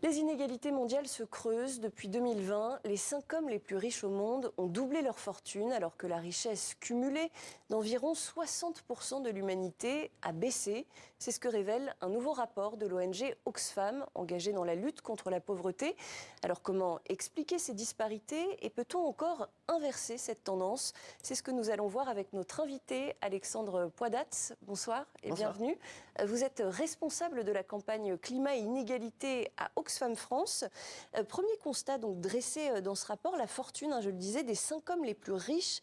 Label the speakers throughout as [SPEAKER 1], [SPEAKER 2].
[SPEAKER 1] Les inégalités mondiales se creusent. Depuis 2020, les 5 hommes les plus riches au monde ont doublé leur fortune, alors que la richesse cumulée d'environ 60% de l'humanité a baissé. C'est ce que révèle un nouveau rapport de l'ONG Oxfam, engagée dans la lutte contre la pauvreté. Alors comment expliquer ces disparités et peut-on encore inverser cette tendance? C'est ce que nous allons voir avec notre invité Alexandre Poidatz. Bonsoir et bienvenue. Vous êtes responsable de la campagne Climat et inégalité à Oxfam France. Premier constat donc dressé dans ce rapport, la fortune, je le disais, des 5 hommes les plus riches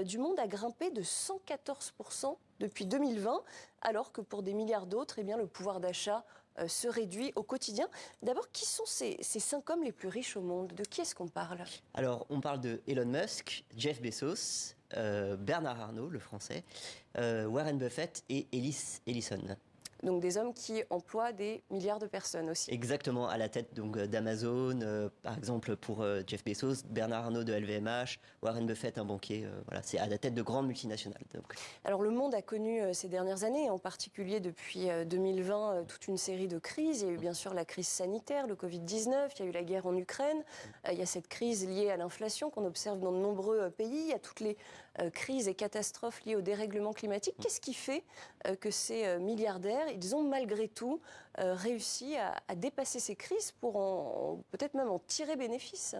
[SPEAKER 1] du monde a grimpé de 114% depuis 2020, alors que pour des milliards d'autres, le pouvoir d'achat se réduit au quotidien. D'abord, qui sont ces 5 hommes les plus riches au monde? De qui est-ce qu'on parle?
[SPEAKER 2] Alors, on parle de Elon Musk, Jeff Bezos, Bernard Arnault, le français, Warren Buffett et Ellison.
[SPEAKER 1] Donc des hommes qui emploient des milliards de personnes aussi.
[SPEAKER 2] Exactement, à la tête donc d'Amazon, par exemple pour Jeff Bezos, Bernard Arnault de LVMH, Warren Buffett, un banquier, voilà, c'est à la tête de grandes multinationales. Donc.
[SPEAKER 1] Alors le monde a connu ces dernières années, en particulier depuis 2020, toute une série de crises. Il y a eu bien sûr la crise sanitaire, le Covid-19, il y a eu la guerre en Ukraine, il y a cette crise liée à l'inflation qu'on observe dans de nombreux pays, il y a toutes les crises et catastrophes liées au dérèglement climatique. Qu'est-ce qui fait que ces milliardaires, ils ont malgré tout réussi à dépasser ces crises pour peut-être même en tirer bénéfice?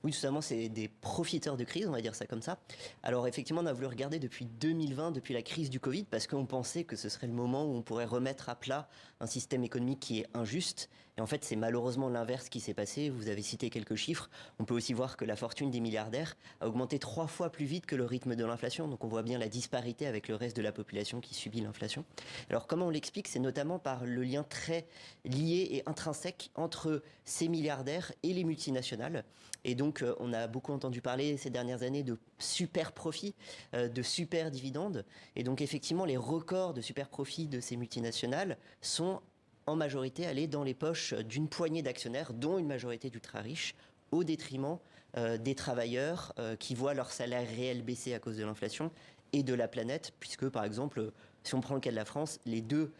[SPEAKER 2] Oui, justement, c'est des profiteurs de crise, on va dire ça comme ça. Alors effectivement, on a voulu regarder depuis 2020, depuis la crise du Covid, parce qu'on pensait que ce serait le moment où on pourrait remettre à plat un système économique qui est injuste. Et en fait, c'est malheureusement l'inverse qui s'est passé. Vous avez cité quelques chiffres. On peut aussi voir que la fortune des milliardaires a augmenté 3 fois plus vite que le rythme de l'inflation. Donc on voit bien la disparité avec le reste de la population qui subit l'inflation. Alors comment on l'explique? C'est notamment par le lien très lié et intrinsèque entre ces milliardaires et les multinationales. Et donc, on a beaucoup entendu parler ces dernières années de super profits, de super dividendes. Et donc, effectivement, les records de super profits de ces multinationales sont en majorité allés dans les poches d'une poignée d'actionnaires, dont une majorité d'ultra riches, au détriment des travailleurs qui voient leur salaire réel baisser à cause de l'inflation et de la planète, puisque, par exemple, si on prend le cas de la France, les deux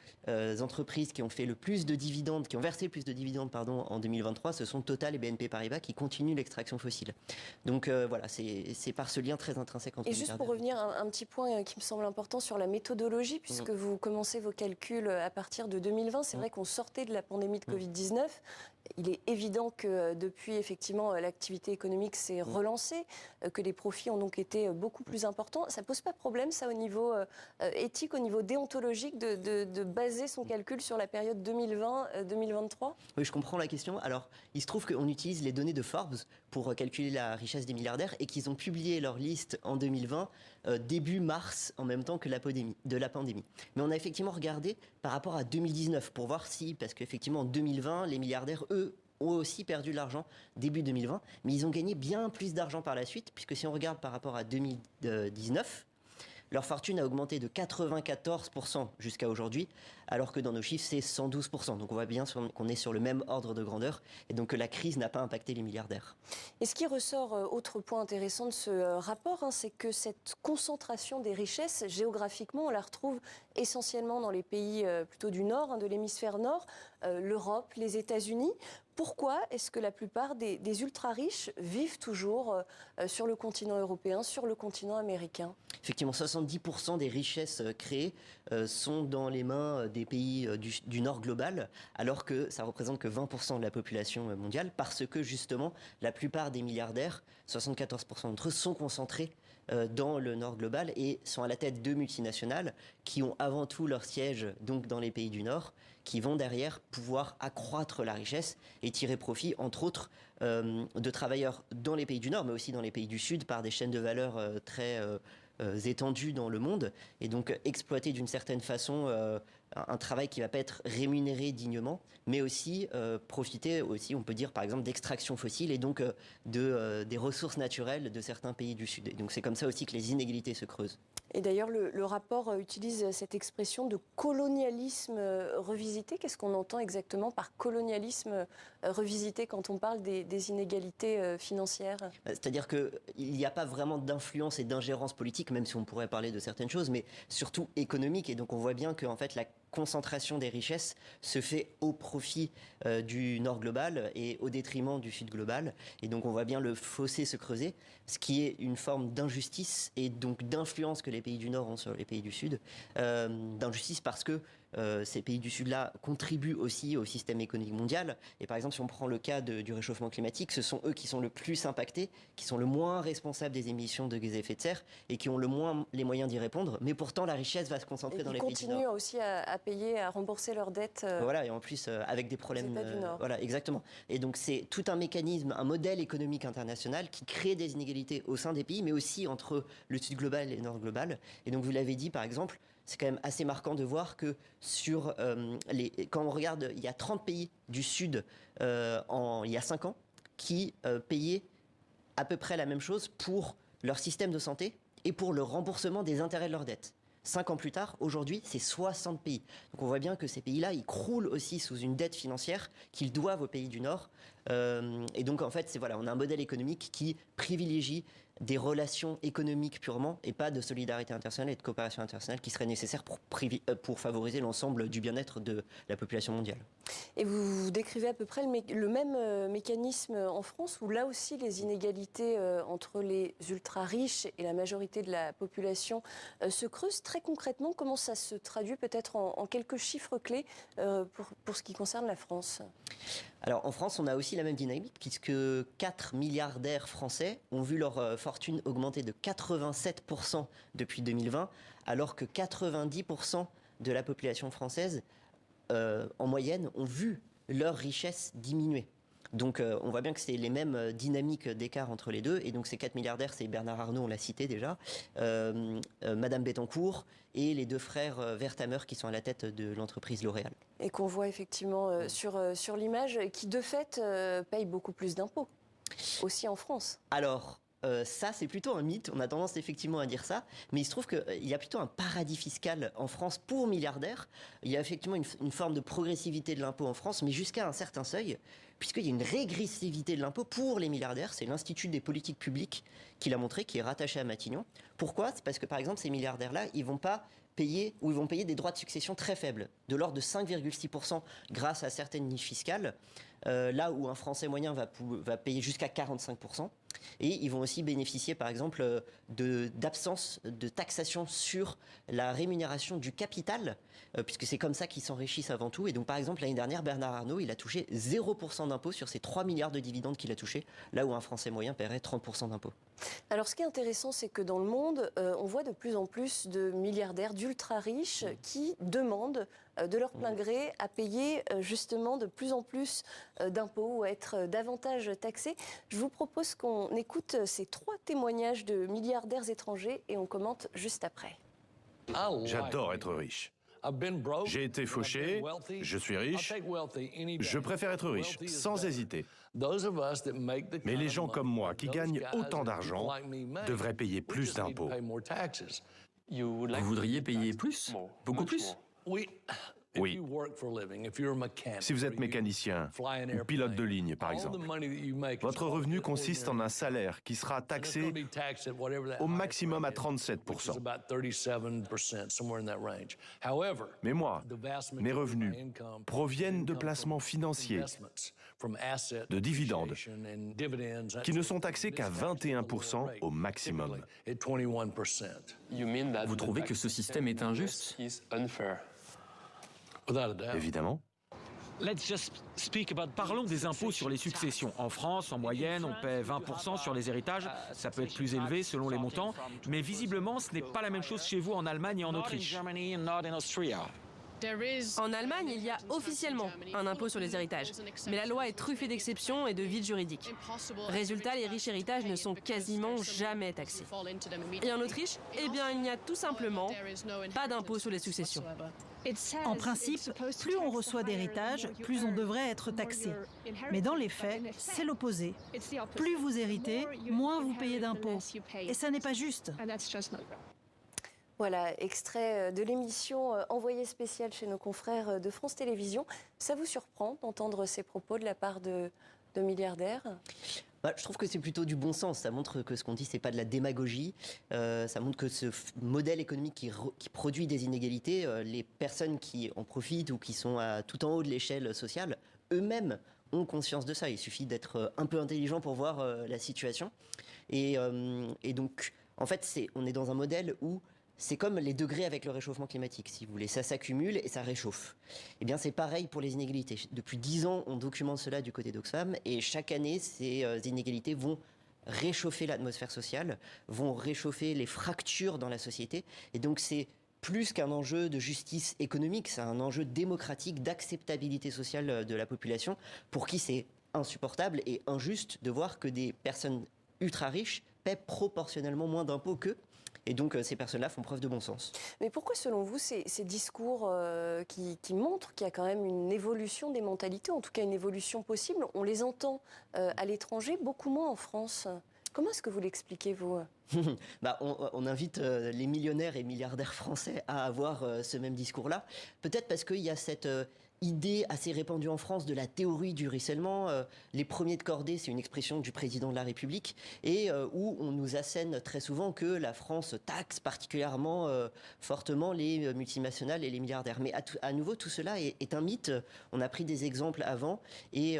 [SPEAKER 2] entreprises qui ont fait le plus de dividendes, qui ont versé le plus de dividendes, en 2023, ce sont Total et BNP Paribas qui continuent l'extraction fossile. Donc voilà, c'est par ce lien très intrinsèque entre les
[SPEAKER 1] milliardaires. Et juste pour revenir un petit point qui me semble important sur la méthodologie, puisque vous commencez vos calculs à partir de 2020, c'est vrai qu'on sortait de la pandémie de Covid-19. Il est évident que depuis, effectivement, l'activité économique s'est relancée, que les profits ont donc été beaucoup plus importants. Ça ne pose pas de problème, ça, au niveau éthique, au niveau déontologique, de baser son calcul sur la période 2020-2023 ?
[SPEAKER 2] Oui, je comprends la question. Alors, il se trouve qu'on utilise les données de Forbes pour calculer la richesse des milliardaires et qu'ils ont publié leur liste en 2020, début mars, en même temps que de la pandémie. Mais on a effectivement regardé par rapport à 2019 pour voir si, parce qu'effectivement en 2020, les milliardaires, eux, ont aussi perdu de l'argent début 2020, mais ils ont gagné bien plus d'argent par la suite, puisque si on regarde par rapport à 2019, leur fortune a augmenté de 94% jusqu'à aujourd'hui, alors que dans nos chiffres, c'est 112%. Donc on voit bien qu'on est sur le même ordre de grandeur et donc que la crise n'a pas impacté les milliardaires.
[SPEAKER 1] Et ce qui ressort, autre point intéressant de ce rapport, c'est que cette concentration des richesses, géographiquement, on la retrouve essentiellement dans les pays plutôt du Nord, de l'hémisphère Nord, l'Europe, les États-Unis. Pourquoi est-ce que la plupart des ultra-riches vivent toujours sur le continent européen, sur le continent américain ?
[SPEAKER 2] Effectivement, 70% des richesses créées sont dans les mains des pays du Nord global, alors que ça représente que 20% de la population mondiale, parce que justement, la plupart des milliardaires, 74% d'entre eux, sont concentrés dans le Nord global et sont à la tête de multinationales qui ont avant tout leur siège donc dans les pays du Nord, qui vont derrière pouvoir accroître la richesse et tirer profit, entre autres, de travailleurs dans les pays du Nord, mais aussi dans les pays du Sud, par des chaînes de valeur très étendues dans le monde, et donc exploiter d'une certaine façon un travail qui ne va pas être rémunéré dignement, mais aussi profiter aussi, on peut dire par exemple, d'extraction fossile et donc des ressources naturelles de certains pays du Sud. Et donc c'est comme ça aussi que les inégalités se creusent.
[SPEAKER 1] Et d'ailleurs, le rapport utilise cette expression de colonialisme revisité. Qu'est-ce qu'on entend exactement par colonialisme revisité quand on parle des inégalités financières ?
[SPEAKER 2] C'est-à-dire qu'il n'y a pas vraiment d'influence et d'ingérence politique, même si on pourrait parler de certaines choses, mais surtout économique. Et donc on voit bien qu'en fait, concentration des richesses se fait au profit du nord global et au détriment du sud global. Et donc on voit bien le fossé se creuser, ce qui est une forme d'injustice et donc d'influence que les pays du nord ont sur les pays du sud. D'injustice parce que ces pays du Sud-là contribuent aussi au système économique mondial. Et par exemple, si on prend le cas du réchauffement climatique, ce sont eux qui sont le plus impactés, qui sont le moins responsables des émissions de gaz à effet de serre et qui ont le moins les moyens d'y répondre. Mais pourtant, la richesse va se concentrer dans les pays du Nord.
[SPEAKER 1] Ils continuent aussi à payer, à rembourser leurs dettes.
[SPEAKER 2] Voilà, et en plus, avec des problèmes.
[SPEAKER 1] États du Nord.
[SPEAKER 2] Voilà, exactement. Et donc, c'est tout un mécanisme, un modèle économique international qui crée des inégalités au sein des pays, mais aussi entre le Sud global et le Nord global. Et donc, vous l'avez dit, par exemple, c'est quand même assez marquant de voir que quand on regarde, il y a 30 pays du Sud il y a 5 ans qui payaient à peu près la même chose pour leur système de santé et pour le remboursement des intérêts de leurs dettes. 5 ans plus tard, aujourd'hui, c'est 60 pays. Donc on voit bien que ces pays-là, ils croulent aussi sous une dette financière qu'ils doivent aux pays du Nord. Et donc en fait, on a un modèle économique qui privilégie des relations économiques purement et pas de solidarité internationale et de coopération internationale qui serait nécessaire pour favoriser l'ensemble du bien-être de la population mondiale.
[SPEAKER 1] Et vous décrivez à peu près le même mécanisme en France, où là aussi les inégalités entre les ultra-riches et la majorité de la population se creusent. Très concrètement, comment ça se traduit peut-être en quelques chiffres clés pour ce qui concerne la France ?
[SPEAKER 2] Alors en France, on a aussi la même dynamique puisque 4 milliardaires français ont vu leur fortune augmenter de 87% depuis 2020, alors que 90% de la population française, en moyenne, ont vu leur richesse diminuer. Donc on voit bien que c'est les mêmes dynamiques d'écart entre les deux. Et donc ces 4 milliardaires, c'est Bernard Arnault, on l'a cité déjà, Madame Bettencourt et les 2 frères Wertheimer qui sont à la tête de l'entreprise L'Oréal. Et
[SPEAKER 1] qu'on voit effectivement sur l'image, qui de fait payent beaucoup plus d'impôts, aussi en France.
[SPEAKER 2] Alors, ça, c'est plutôt un mythe. On a tendance effectivement à dire ça. Mais il se trouve qu'il y a plutôt un paradis fiscal en France pour milliardaires. Il y a effectivement une forme de progressivité de l'impôt en France, mais jusqu'à un certain seuil, puisqu'il y a une régressivité de l'impôt pour les milliardaires. C'est l'Institut des politiques publiques qui l'a montré, qui est rattaché à Matignon. Pourquoi ? C'est parce que, par exemple, ces milliardaires-là, ils vont payer des droits de succession très faibles, de l'ordre de 5,6% grâce à certaines niches fiscales, là où un Français moyen va payer jusqu'à 45%. Et ils vont aussi bénéficier, par exemple, d'absence de taxation sur la rémunération du capital, puisque c'est comme ça qu'ils s'enrichissent avant tout. Et donc, par exemple, l'année dernière, Bernard Arnault, il a touché 0% d'impôt sur ces 3 milliards de dividendes qu'il a touchés, là où un Français moyen paierait 30% d'impôt.
[SPEAKER 1] Alors, ce qui est intéressant, c'est que dans le monde, on voit de plus en plus de milliardaires, d'ultra-riches qui demandent de leur plein gré à payer justement de plus en plus d'impôts ou à être davantage taxés. Je vous propose qu'on écoute ces 3 témoignages de milliardaires étrangers et on commente juste après.
[SPEAKER 3] J'adore être riche. J'ai été fauché, je suis riche, je préfère être riche, sans hésiter. Mais les gens comme moi qui gagnent autant d'argent devraient payer plus d'impôts.
[SPEAKER 4] Vous voudriez payer plus ? Beaucoup plus ?
[SPEAKER 3] Oui. Si vous êtes mécanicien ou pilote de ligne, par exemple, votre revenu consiste en un salaire qui sera taxé au maximum à 37%. Mais moi, mes revenus proviennent de placements financiers, de dividendes, qui ne sont taxés qu'à 21% au maximum.
[SPEAKER 4] Vous trouvez que ce système est injuste ?
[SPEAKER 3] Évidemment.
[SPEAKER 5] Parlons des impôts sur les successions. En France, en moyenne, on paie 20% sur les héritages. Ça peut être plus élevé selon les montants. Mais visiblement, ce n'est pas la même chose chez vous en Allemagne et en Autriche.
[SPEAKER 6] En Allemagne, il y a officiellement un impôt sur les héritages. Mais la loi est truffée d'exceptions et de vides juridiques. Résultat, les riches héritages ne sont quasiment jamais taxés. Et en Autriche, eh bien, il n'y a tout simplement pas d'impôt sur les successions.
[SPEAKER 7] En principe, plus on reçoit d'héritage, plus on devrait être taxé. Mais dans les faits, c'est l'opposé. Plus vous héritez, moins vous payez d'impôts. Et ça n'est pas juste.
[SPEAKER 1] Voilà, extrait de l'émission Envoyé spécial chez nos confrères de France Télévisions. Ça vous surprend d'entendre ces propos de la part de milliardaires ?
[SPEAKER 2] Je trouve que c'est plutôt du bon sens. Ça montre que ce qu'on dit, c'est pas de la démagogie. Ça montre que ce modèle économique qui produit des inégalités, les personnes qui en profitent ou qui sont tout en haut de l'échelle sociale, eux-mêmes ont conscience de ça. Il suffit d'être un peu intelligent pour voir la situation. Et donc, en fait, on est dans un modèle où c'est comme les degrés avec le réchauffement climatique, si vous voulez. Ça s'accumule et ça réchauffe. Eh bien, c'est pareil pour les inégalités. Depuis 10 ans, on documente cela du côté d'Oxfam. Et chaque année, ces inégalités vont réchauffer l'atmosphère sociale, vont réchauffer les fractures dans la société. Et donc, c'est plus qu'un enjeu de justice économique, c'est un enjeu démocratique, d'acceptabilité sociale de la population, pour qui c'est insupportable et injuste de voir que des personnes ultra riches paient proportionnellement moins d'impôts qu'eux. Et donc, ces personnes-là font preuve de bon sens.
[SPEAKER 1] Mais pourquoi, selon vous, ces discours qui montrent qu'il y a quand même une évolution des mentalités, en tout cas une évolution possible, on les entend à l'étranger, beaucoup moins en France? Comment est-ce que vous l'expliquez, vous?
[SPEAKER 2] On invite les millionnaires et milliardaires français à avoir ce même discours-là. Peut-être parce qu'il y a cette idée assez répandue en France de la théorie du ruissellement. Les premiers de cordée, c'est une expression du président de la République, et où on nous assène très souvent que la France taxe particulièrement fortement les multinationales et les milliardaires. Mais à nouveau, tout cela est un mythe. On a pris des exemples avant, et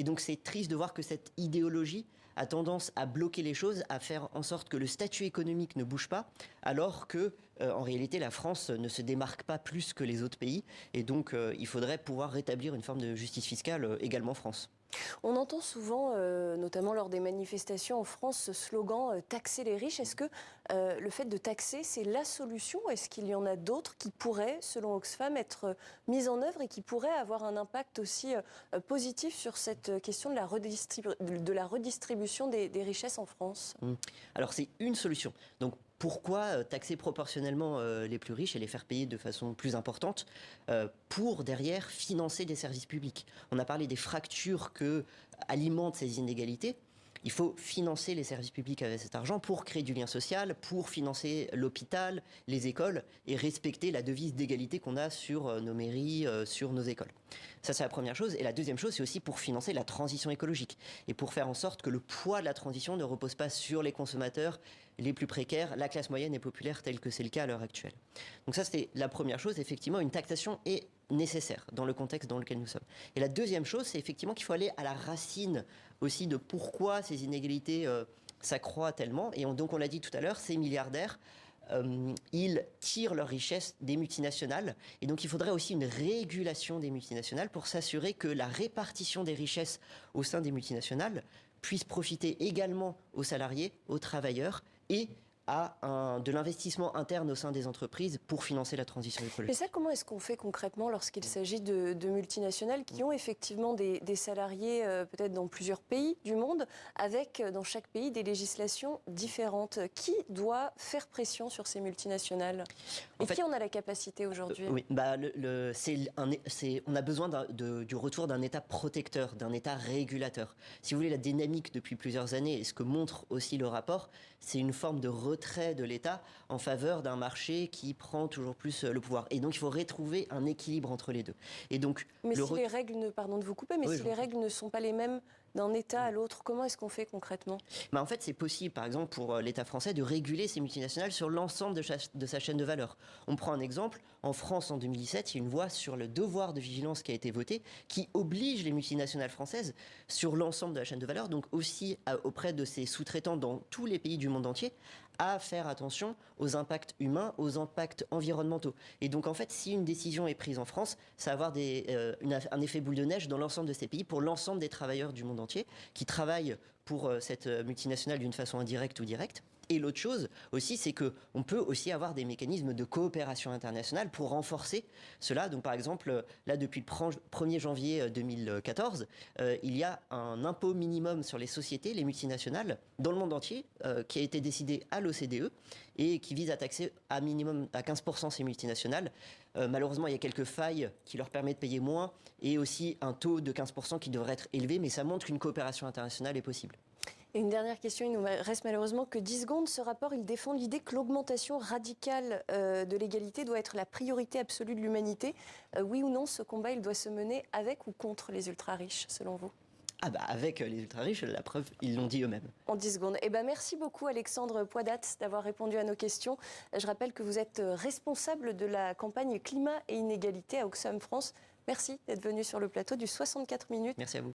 [SPEAKER 2] donc c'est triste de voir que cette idéologie a tendance à bloquer les choses, à faire en sorte que le statut économique ne bouge pas, alors que, en réalité, la France ne se démarque pas plus que les autres pays. Et donc, il faudrait pouvoir rétablir une forme de justice fiscale également en France.
[SPEAKER 1] On entend souvent, notamment lors des manifestations en France, ce slogan « taxer les riches ». Est-ce que le fait de taxer, c'est la solution? Est-ce qu'il y en a d'autres qui pourraient, selon Oxfam, être mises en œuvre et qui pourraient avoir un impact aussi positif sur cette question de la redistribution des richesses en France?
[SPEAKER 2] Alors, c'est une solution. Donc, pourquoi taxer proportionnellement les plus riches et les faire payer de façon plus importante pour, derrière, financer des services publics? On a parlé des fractures que alimentent ces inégalités. Il faut financer les services publics avec cet argent pour créer du lien social, pour financer l'hôpital, les écoles et respecter la devise d'égalité qu'on a sur nos mairies, sur nos écoles. Ça, c'est la première chose. Et la deuxième chose, c'est aussi pour financer la transition écologique et pour faire en sorte que le poids de la transition ne repose pas sur les consommateurs les plus précaires, la classe moyenne et populaire, tel que c'est le cas à l'heure actuelle. Donc ça, c'était la première chose. Effectivement, une taxation est nécessaire dans le contexte dans lequel nous sommes. Et la deuxième chose, c'est effectivement qu'il faut aller à la racine aussi de pourquoi ces inégalités s'accroissent tellement. Et donc, on l'a dit tout à l'heure, ces milliardaires, ils tirent leur richesse des multinationales. Et donc, il faudrait aussi une régulation des multinationales pour s'assurer que la répartition des richesses au sein des multinationales puisse profiter également aux salariés, aux travailleurs et à de l'investissement interne au sein des entreprises pour financer la transition écologique.
[SPEAKER 1] Et ça, comment est-ce qu'on fait concrètement lorsqu'il s'agit de multinationales qui ont effectivement des salariés peut-être dans plusieurs pays du monde, avec dans chaque pays des législations différentes? Qui doit faire pression sur ces multinationales? Et qui en a la capacité aujourd'hui?
[SPEAKER 2] Oui, on a besoin du retour d'un État protecteur, d'un État régulateur. Si vous voulez, la dynamique depuis plusieurs années, et ce que montre aussi le rapport, c'est une forme de retrait de l'État en faveur d'un marché qui prend toujours plus le pouvoir. Et donc, il faut retrouver un équilibre entre les deux. Et donc,
[SPEAKER 1] mais si les règles, pardon de vous couper, mais si les règles ne sont pas les mêmes d'un État à l'autre, comment est-ce qu'on fait concrètement?
[SPEAKER 2] En fait, c'est possible, par exemple, pour l'État français de réguler ces multinationales sur l'ensemble de sa chaîne de valeur. On prend un exemple. En France, en 2017, il y a une loi sur le devoir de vigilance qui a été votée, qui oblige les multinationales françaises sur l'ensemble de la chaîne de valeur, donc aussi auprès de ses sous-traitants dans tous les pays du monde entier, à faire attention aux impacts humains, aux impacts environnementaux. Et donc, en fait, si une décision est prise en France, ça va avoir un effet boule de neige dans l'ensemble de ces pays pour l'ensemble des travailleurs du monde entier qui travaillent pour cette multinationale d'une façon indirecte ou directe. Et l'autre chose aussi, c'est qu'on peut aussi avoir des mécanismes de coopération internationale pour renforcer cela. Donc par exemple, là depuis le 1er janvier 2014, il y a un impôt minimum sur les sociétés, les multinationales, dans le monde entier, qui a été décidé à l'OCDE et qui vise à taxer à minimum à 15% ces multinationales. Malheureusement, il y a quelques failles qui leur permettent de payer moins et aussi un taux de 15% qui devrait être élevé, mais ça montre qu'une coopération internationale est possible.
[SPEAKER 1] Et une dernière question, il nous reste malheureusement que 10 secondes. Ce rapport, il défend l'idée que l'augmentation radicale de l'égalité doit être la priorité absolue de l'humanité. Oui ou non, ce combat, il doit se mener avec ou contre les ultra-riches, selon vous?
[SPEAKER 2] Ah bah avec les ultra-riches, la preuve, ils l'ont dit eux-mêmes.
[SPEAKER 1] En 10 secondes. Eh ben, merci beaucoup Alexandre Poidat d'avoir répondu à nos questions. Je rappelle que vous êtes responsable de la campagne Climat et Inégalité à Oxfam France. Merci d'être venu sur le plateau du 64 minutes.
[SPEAKER 2] Merci à vous.